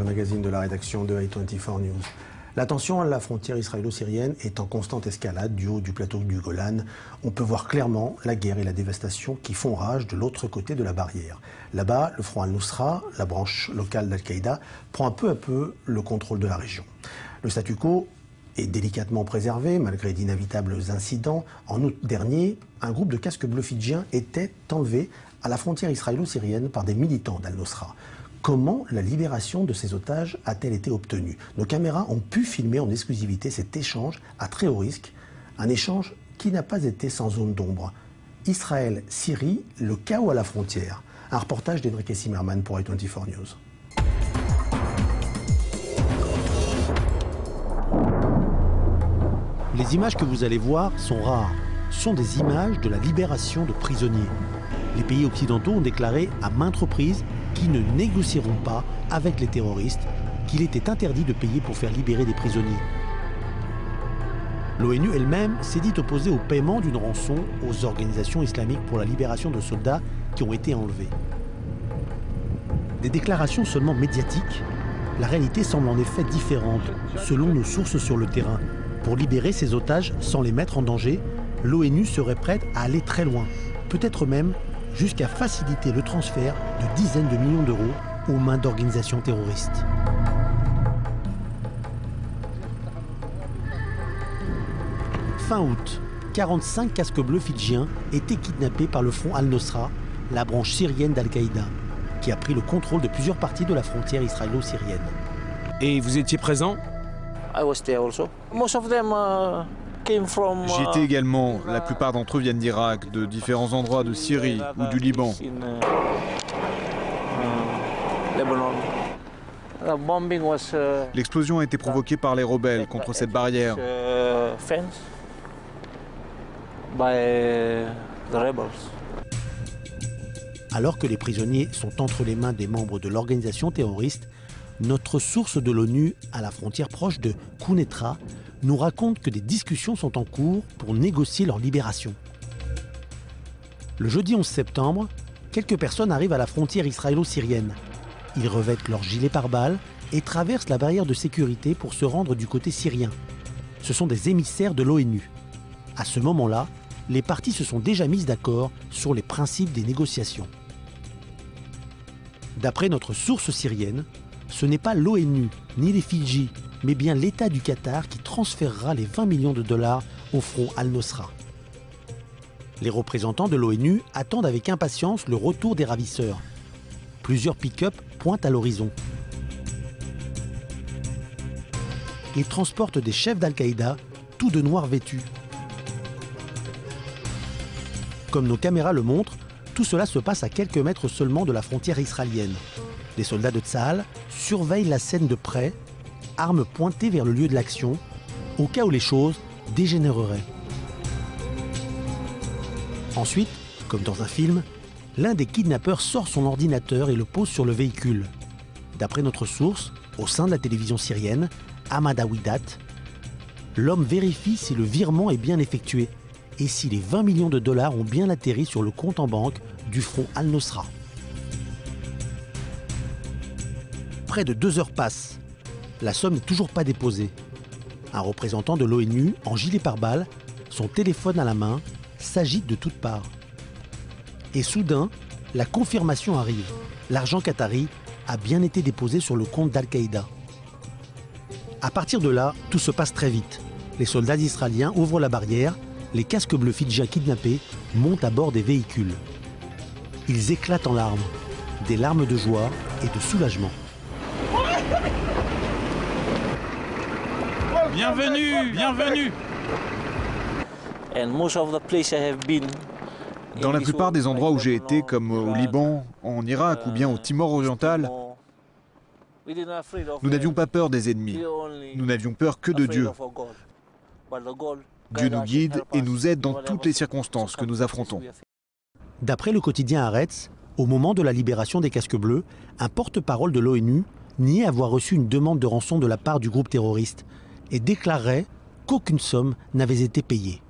le magazine de la rédaction de i24 News. La tension à la frontière israélo-syrienne est en constante escalade du haut du plateau du Golan. On peut voir clairement la guerre et la dévastation qui font rage de l'autre côté de la barrière. Là-bas, le front al-Nusra, la branche locale d'Al-Qaïda, prend peu à peu le contrôle de la région. Le statu quo est délicatement préservé malgré d'inévitables incidents. En août dernier, un groupe de casques bleus fidjiens était enlevé à la frontière israélo-syrienne par des militants d'Al-Nusra. Comment la libération de ces otages a-t-elle été obtenue? Nos caméras ont pu filmer en exclusivité cet échange à très haut risque, un échange qui n'a pas été sans zone d'ombre. Israël-Syrie, le chaos à la frontière. Un reportage d'Henrique Zimmerman pour i24 News. Les images que vous allez voir sont rares. Ce sont des images de la libération de prisonniers. Les pays occidentaux ont déclaré à maintes reprises qu'ils ne négocieront pas avec les terroristes, qu'il était interdit de payer pour faire libérer des prisonniers. L'ONU elle-même s'est dit opposée au paiement d'une rançon aux organisations islamiques pour la libération de soldats qui ont été enlevés. Des déclarations seulement médiatiques, la réalité semble en effet différente selon nos sources sur le terrain. Pour libérer ces otages sans les mettre en danger, l'ONU serait prête à aller très loin, peut-être même jusqu'à faciliter le transfert de dizaines de millions d'euros aux mains d'organisations terroristes. Fin août, 45 casques bleus fidjiens étaient kidnappés par le front al-Nusra, la branche syrienne d'Al-Qaïda, qui a pris le contrôle de plusieurs parties de la frontière israélo-syrienne. Et vous étiez présent? J'y étais également. La plupart d'entre eux viennent d'Irak, de différents endroits de Syrie ou du Liban. L'explosion a été provoquée par les rebelles contre cette barrière. Alors que les prisonniers sont entre les mains des membres de l'organisation terroriste, notre source de l'ONU à la frontière proche de Quneitra nous raconte que des discussions sont en cours pour négocier leur libération. Le jeudi 11 septembre, quelques personnes arrivent à la frontière israélo-syrienne. Ils revêtent leurs gilets pare-balles et traversent la barrière de sécurité pour se rendre du côté syrien. Ce sont des émissaires de l'ONU. À ce moment-là, les parties se sont déjà mises d'accord sur les principes des négociations. D'après notre source syrienne, ce n'est pas l'ONU ni les Fidji, mais bien l'État du Qatar qui transférera les 20 millions de dollars au front al-Nusra. Les représentants de l'ONU attendent avec impatience le retour des ravisseurs. Plusieurs pick-up pointent à l'horizon. Ils transportent des chefs d'Al-Qaïda, tous de noir vêtus. Comme nos caméras le montrent, tout cela se passe à quelques mètres seulement de la frontière israélienne. Les soldats de Tsahal surveillent la scène de près, armes pointées vers le lieu de l'action, au cas où les choses dégénéreraient. Ensuite, comme dans un film, l'un des kidnappeurs sort son ordinateur et le pose sur le véhicule. D'après notre source, au sein de la télévision syrienne, Ahmad Awidat, l'homme vérifie si le virement est bien effectué et si les 20 millions de dollars ont bien atterri sur le compte en banque du front al-Nusra. Près de 2 heures passent. La somme n'est toujours pas déposée. Un représentant de l'ONU, en gilet pare-balles, son téléphone à la main, s'agite de toutes parts. Et soudain, la confirmation arrive. L'argent qatari a bien été déposé sur le compte d'Al-Qaïda. À partir de là, tout se passe très vite. Les soldats israéliens ouvrent la barrière, les casques bleus fidjiens kidnappés montent à bord des véhicules. Ils éclatent en larmes, des larmes de joie et de soulagement. Bienvenue, bienvenue. Dans la plupart des endroits où j'ai été, comme au Liban, en Irak ou bien au Timor oriental, nous n'avions pas peur des ennemis. Nous n'avions peur que de Dieu. Dieu nous guide et nous aide dans toutes les circonstances que nous affrontons. D'après le quotidien Haaretz, au moment de la libération des casques bleus, un porte-parole de l'ONU niait avoir reçu une demande de rançon de la part du groupe terroriste et déclarait qu'aucune somme n'avait été payée.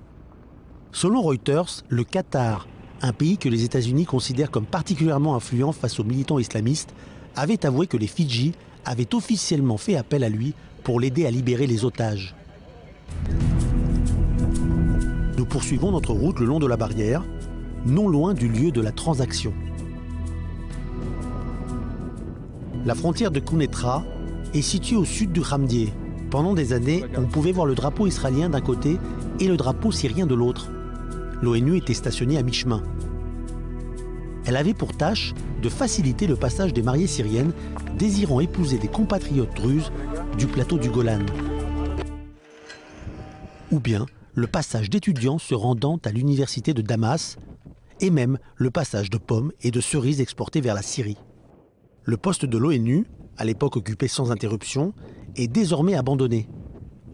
Selon Reuters, le Qatar, un pays que les États-Unis considèrent comme particulièrement influent face aux militants islamistes, avait avoué que les Fidji avait officiellement fait appel à lui pour l'aider à libérer les otages. Nous poursuivons notre route le long de la barrière, non loin du lieu de la transaction. La frontière de Quneitra est située au sud du Khamdié. Pendant des années, on pouvait voir le drapeau israélien d'un côté et le drapeau syrien de l'autre. L'ONU était stationnée à mi-chemin. Elle avait pour tâche de faciliter le passage des mariées syriennes désirant épouser des compatriotes druzes du plateau du Golan. Ou bien le passage d'étudiants se rendant à l'université de Damas, et même le passage de pommes et de cerises exportées vers la Syrie. Le poste de l'ONU, à l'époque occupé sans interruption, est désormais abandonné.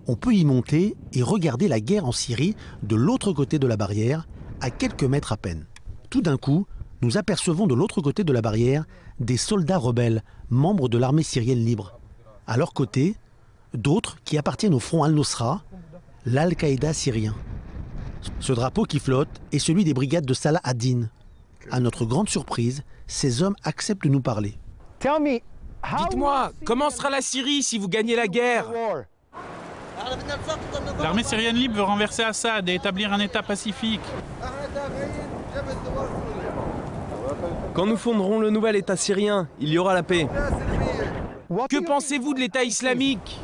On peut y monter et regarder la guerre en Syrie de l'autre côté de la barrière, à quelques mètres à peine. Tout d'un coup, nous apercevons de l'autre côté de la barrière des soldats rebelles, membres de l'armée syrienne libre. À leur côté, d'autres qui appartiennent au front Al-Nosra, l'Al-Qaïda syrien. Ce drapeau qui flotte est celui des brigades de Salah ad-Din. À notre grande surprise, ces hommes acceptent de nous parler. Dites-moi, comment sera la Syrie si vous gagnez la guerre? L'armée syrienne libre veut renverser Assad et établir un État pacifique. Quand nous fonderons le nouvel État syrien, il y aura la paix. Que pensez-vous de l'État islamique?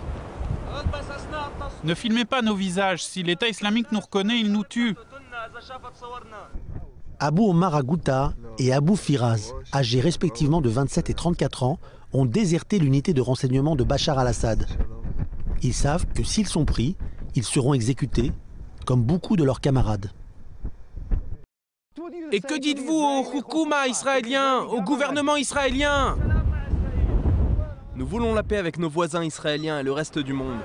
Ne filmez pas nos visages. Si l'État islamique nous reconnaît, il nous tue. Abu Omar Agouta et Abu Firaz, âgés respectivement de 27 et 34 ans, ont déserté l'unité de renseignement de Bachar al-Assad. Ils savent que s'ils sont pris, ils seront exécutés, comme beaucoup de leurs camarades. Et que dites-vous au Houkouma israélien, au gouvernement israélien? Nous voulons la paix avec nos voisins israéliens et le reste du monde.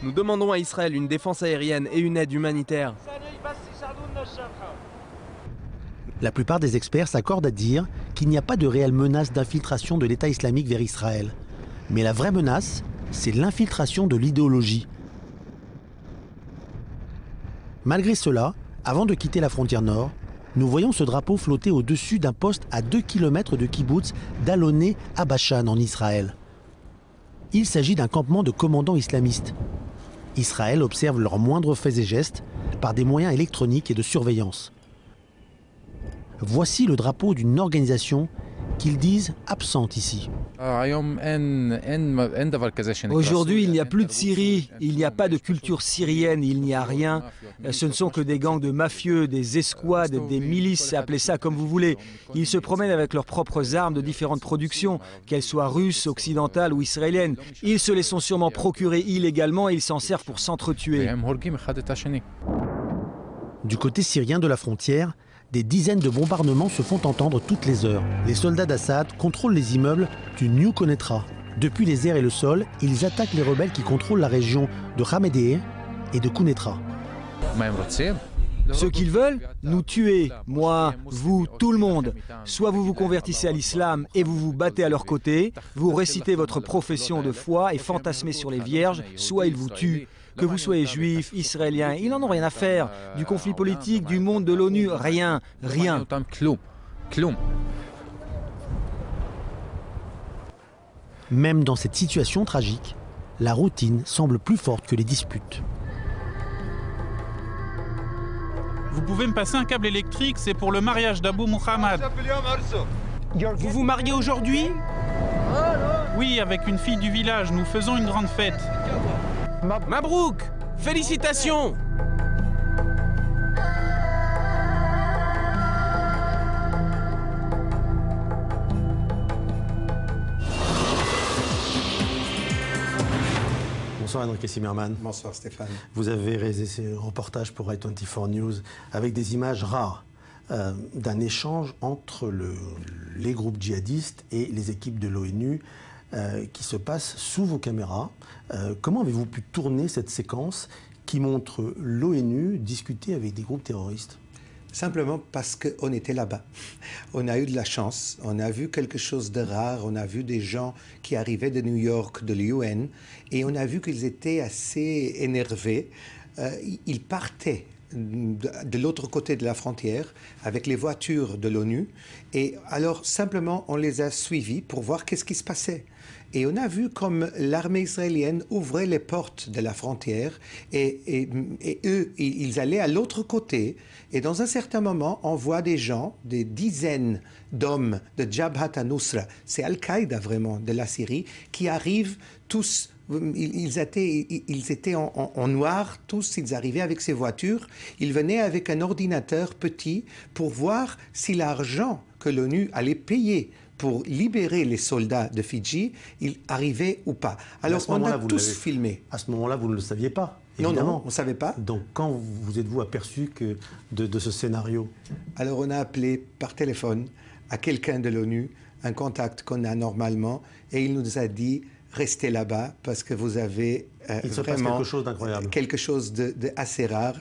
Nous demandons à Israël une défense aérienne et une aide humanitaire. La plupart des experts s'accordent à dire qu'il n'y a pas de réelle menace d'infiltration de l'État islamique vers Israël. Mais la vraie menace, c'est l'infiltration de l'idéologie. Malgré cela, avant de quitter la frontière nord, nous voyons ce drapeau flotter au-dessus d'un poste à 2 km de kibbutz d'Aloné à Bashan en Israël. Il s'agit d'un campement de commandants islamistes. Israël observe leurs moindres faits et gestes par des moyens électroniques et de surveillance. Voici le drapeau d'une organisation qu'ils disent absente ici. Aujourd'hui, il n'y a plus de Syrie, il n'y a pas de culture syrienne, il n'y a rien. Ce ne sont que des gangs de mafieux, des escouades, des milices, appelez ça comme vous voulez. Ils se promènent avec leurs propres armes de différentes productions, qu'elles soient russes, occidentales ou israéliennes. Ils se les sont sûrement procurées illégalement et ils s'en servent pour s'entretuer. Du côté syrien de la frontière, des dizaines de bombardements se font entendre toutes les heures. Les soldats d'Assad contrôlent les immeubles du New Quneitra. Depuis les airs et le sol, ils attaquent les rebelles qui contrôlent la région de Khamedeh et de Quneitra. Ce qu'ils veulent, nous tuer, moi, vous, tout le monde. Soit vous vous convertissez à l'islam et vous vous battez à leur côté, vous récitez votre profession de foi et fantasmez sur les vierges, soit ils vous tuent. Que vous soyez juif, israélien, ils n'en ont rien à faire. Du conflit politique, du monde, de l'ONU, rien, rien. Même dans cette situation tragique, la routine semble plus forte que les disputes. Vous pouvez me passer un câble électrique, c'est pour le mariage d'Abou Muhammad. Vous vous mariez aujourd'hui? Oui, avec une fille du village, nous faisons une grande fête. Mabrouk, félicitations! Bonsoir Enrique Zimmerman. Bonsoir Stéphane. Vous avez réalisé ce reportage pour i24 News avec des images rares d'un échange entre les groupes djihadistes et les équipes de l'ONU qui se passe sous vos caméras. Comment avez-vous pu tourner cette séquence qui montre l'ONU discuter avec des groupes terroristes? Simplement parce qu'on était là-bas. On a eu de la chance, on a vu quelque chose de rare, on a vu des gens qui arrivaient de New York, de l'UN, et on a vu qu'ils étaient assez énervés. Ils partaient de l'autre côté de la frontière avec les voitures de l'ONU. Et alors, simplement, on les a suivis pour voir qu'est-ce qui se passait. Et on a vu comme l'armée israélienne ouvrait les portes de la frontière et eux, ils allaient à l'autre côté. Et dans un certain moment, on voit des gens, des dizaines d'hommes de Jabhat al-Nusra, c'est Al-Qaïda vraiment de la Syrie, qui arrivent tous. Ils étaient en noir, tous, ils arrivaient avec ces voitures. Ils venaient avec un ordinateur petit pour voir si l'argent que l'ONU allait payer pour libérer les soldats de Fidji, il arrivait ou pas. Alors on a tous filmé. À ce moment-là, vous ne le saviez pas, évidemment. Non, on ne savait pas. Donc quand vous êtes-vous aperçu de ce scénario? Alors on a appelé par téléphone à quelqu'un de l'ONU, un contact qu'on a normalement, et il nous a dit « Restez là-bas parce que vous avez il se passe quelque chose d'incroyable. Quelque chose de assez rare. »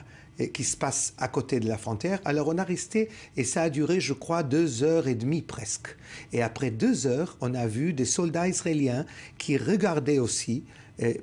Qui se passe à côté de la frontière. Alors on a resté, et ça a duré, je crois, 2h30 presque. Et après 2 heures, on a vu des soldats israéliens qui regardaient aussi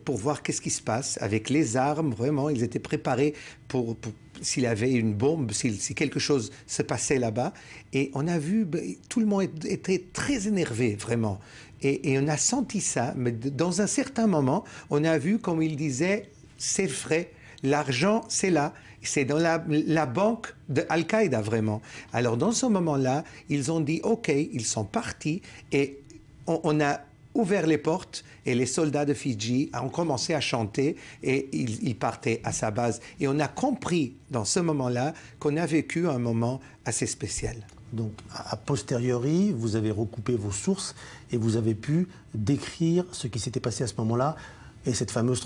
pour voir qu'est-ce qui se passe avec les armes. Vraiment, ils étaient préparés pour s'il y avait une bombe, si quelque chose se passait là-bas. Et on a vu, tout le monde était très énervé, vraiment. Et on a senti ça, mais dans un certain moment, on a vu, comme il disait, c'est vrai, l'argent, c'est là. C'est dans la banque de Al-Qaïda, vraiment. Alors, dans ce moment-là, ils ont dit « OK », ils sont partis et on a ouvert les portes et les soldats de Fidji ont commencé à chanter et ils partaient à sa base. Et on a compris, dans ce moment-là, qu'on a vécu un moment assez spécial. Donc, a posteriori, vous avez recoupé vos sources et vous avez pu décrire ce qui s'était passé à ce moment-là et cette fameuse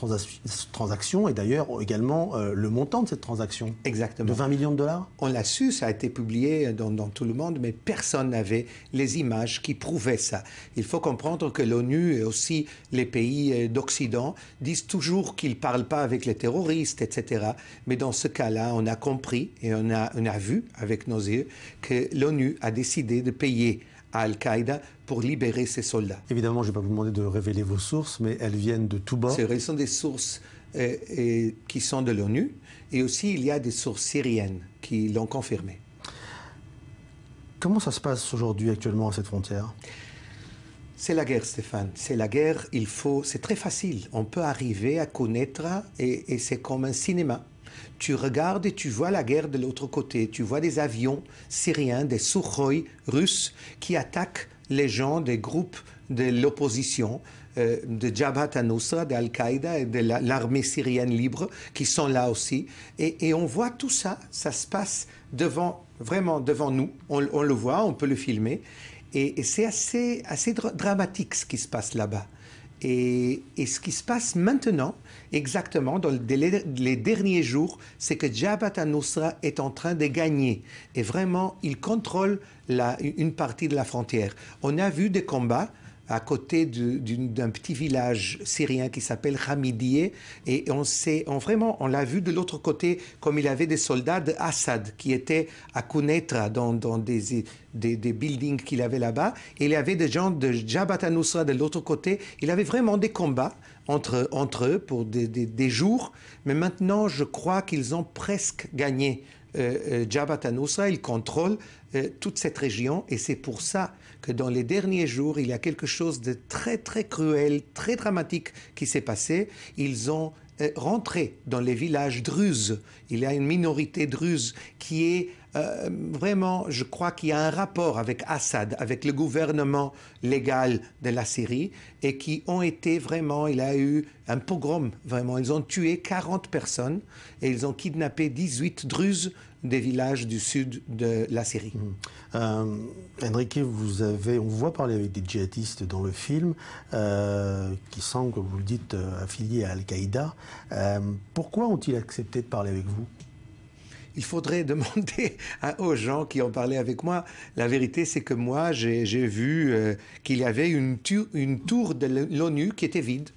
transaction, et d'ailleurs également le montant de cette transaction. Exactement. De 20 millions de dollars. On l'a su, ça a été publié dans tout le monde, mais personne n'avait les images qui prouvaient ça. Il faut comprendre que l'ONU et aussi les pays d'Occident disent toujours qu'ils ne parlent pas avec les terroristes, etc. Mais dans ce cas-là, on a compris et on a vu avec nos yeux que l'ONU a décidé de payer à Al-Qaïda pour libérer ses soldats. Évidemment, je ne vais pas vous demander de révéler vos sources, mais elles viennent de tous bords. C'est vrai, ce sont des sources qui sont de l'ONU, et aussi il y a des sources syriennes qui l'ont confirmé. Comment ça se passe aujourd'hui, actuellement, à cette frontière? C'est la guerre, Stéphane. C'est la guerre, c'est très facile. On peut arriver à connaître, et c'est comme un cinéma. Tu regardes et tu vois la guerre de l'autre côté. Tu vois des avions syriens, des Sukhoi russes qui attaquent les gens des groupes de l'opposition, de Jabhat al-Nusra, d'Al-Qaïda et de l'armée syrienne libre qui sont là aussi. Et on voit tout ça, ça se passe vraiment devant nous. On le voit, on peut le filmer. Et c'est assez dramatique ce qui se passe là-bas. Et ce qui se passe maintenant, exactement, dans les derniers jours, c'est que Jabhat al-Nusra est en train de gagner. Et vraiment, il contrôle une partie de la frontière. On a vu des combats à côté d'un petit village syrien qui s'appelle Hamidiyeh, et on l'a vu de l'autre côté, comme il y avait des soldats d'Assad qui étaient à Quneitra dans des buildings qu'il avait là-bas, et il y avait des gens de Jabhat al-Nusra de l'autre côté. Il y avait vraiment des combats entre eux pour des jours, mais maintenant je crois qu'ils ont presque gagné. Jabhat al-Nusra, il contrôle toute cette région, et c'est pour ça que dans les derniers jours, il y a quelque chose de très très cruel, très dramatique qui s'est passé. Ils ont rentré dans les villages druzes. Il y a une minorité druze qui est vraiment, je crois qu'il y a un rapport avec Assad, avec le gouvernement légal de la Syrie, et qui ont été vraiment, il y a eu un pogrom, vraiment. Ils ont tué 40 personnes et ils ont kidnappé 18 druzes des villages du sud de la Syrie. Enrique, on vous voit parler avec des djihadistes dans le film qui semblent, comme vous le dites, affiliés à Al-Qaïda. Pourquoi ont-ils accepté de parler avec vous? Il faudrait demander aux gens qui ont parlé avec moi. La vérité, c'est que moi, j'ai vu qu'il y avait une tour de l'ONU qui était vide.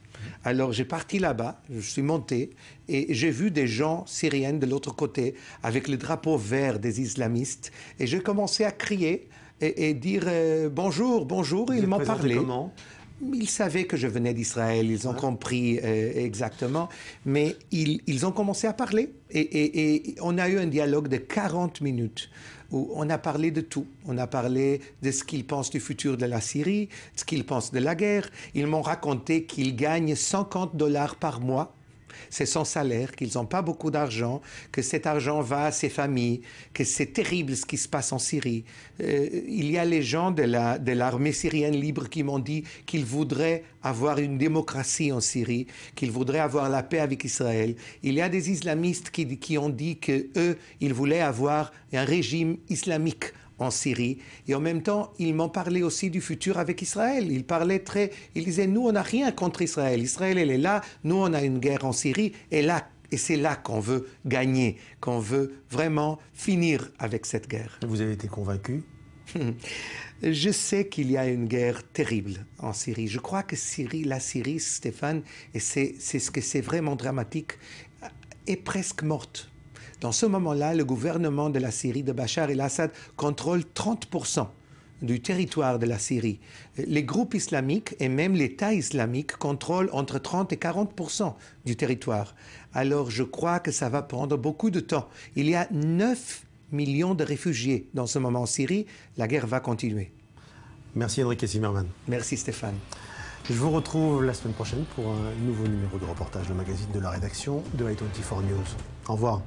Alors j'ai parti là-bas, je suis monté et j'ai vu des gens syriens de l'autre côté avec le drapeau vert des islamistes, et j'ai commencé à crier et dire bonjour, bonjour, et ils m'ont parlé. Comment? Ils savaient que je venais d'Israël, ils ont compris exactement, mais ils ont commencé à parler et on a eu un dialogue de 40 minutes où on a parlé de tout. On a parlé de ce qu'ils pensent du futur de la Syrie, ce qu'ils pensent de la guerre. Ils m'ont raconté qu'ils gagnent $50 par mois. C'est son salaire, qu'ils n'ont pas beaucoup d'argent, que cet argent va à ses familles, que c'est terrible ce qui se passe en Syrie. Il y a les gens de l'armée syrienne libre qui m'ont dit qu'ils voudraient avoir une démocratie en Syrie, qu'ils voudraient avoir la paix avec Israël. Il y a des islamistes qui ont dit qu'eux, ils voulaient avoir un régime islamique en Syrie. Et en même temps, ils m'ont parlé aussi du futur avec Israël. Ils disaient, nous, on n'a rien contre Israël. Israël, elle est là. Nous, on a une guerre en Syrie. Et c'est là qu'on veut gagner, qu'on veut vraiment finir avec cette guerre. Vous avez été convaincu? Je sais qu'il y a une guerre terrible en Syrie. Je crois que la Syrie, Stéphane, et c'est ce que c'est vraiment dramatique, est presque morte. Dans ce moment-là, le gouvernement de la Syrie de Bachar el-Assad contrôle 30% du territoire de la Syrie. Les groupes islamiques et même l'État islamique contrôlent entre 30 et 40% du territoire. Alors je crois que ça va prendre beaucoup de temps. Il y a 9 millions de réfugiés dans ce moment en Syrie. La guerre va continuer. Merci Enrique Zimmermann. Merci Stéphane. Je vous retrouve la semaine prochaine pour un nouveau numéro de reportage, le magazine de la rédaction de I24 News. Au revoir.